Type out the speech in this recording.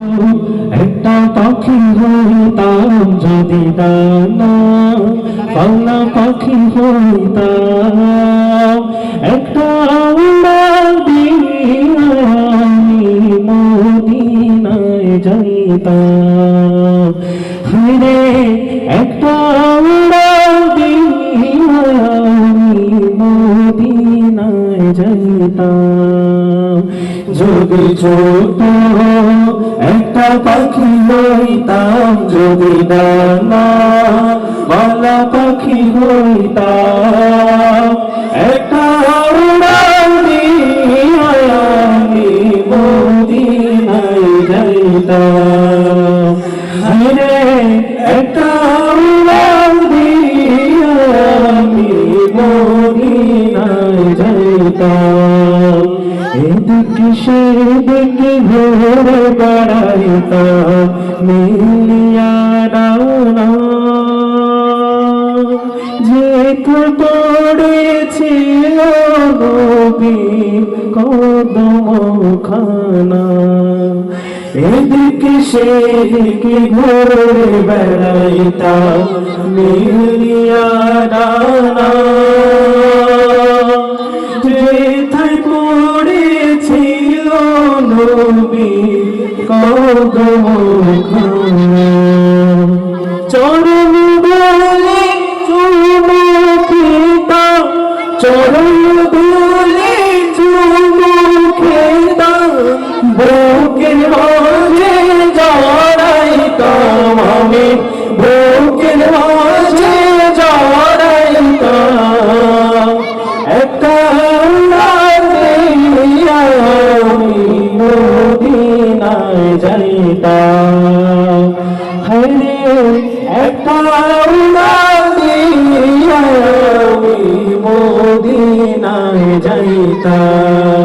একটা পাখি হইতাম যদি ডানা পাওনা পাখি হইতাম, একটা উড়াল দিয়া আমি মদিনায় যাইতাম। হায়রে একটা উড়াল দিয়া আমি মদিনায় যাইতাম। যদি ছোট একটা পাখি হইতাম, যদি ডানা মালা পাখি হইতাম, একটা উড়াল দিয়া আমি মদিনায় যাইতাম। হায়রে একটা উড়াল দিয়া আমি মদিনায় যাইতাম। এদিকে সেদিকে ঘুরে বেড়াইতাম মিলিয়া ডানা, যেখানে পড়েছিল নবীর কদমখানা। এদিকে সেদিকে ঘুরে বেড়াইতাম মিলিয়া ডানা, যেথায় পড়েছিল নবীর কদমখানা। চরণ বলে চুমু খেতাম, চরণ বলে চুমু খেতাম, বুকের মাঝে জড়াইতাম আমি, বুকের মাঝে জড়াইতাম। একটা উড়াল দিয়া আমি মদিনায় যাইতাম। হায়রে একটা উড়াল দিয়া আমি মদিনায় যাইতাম।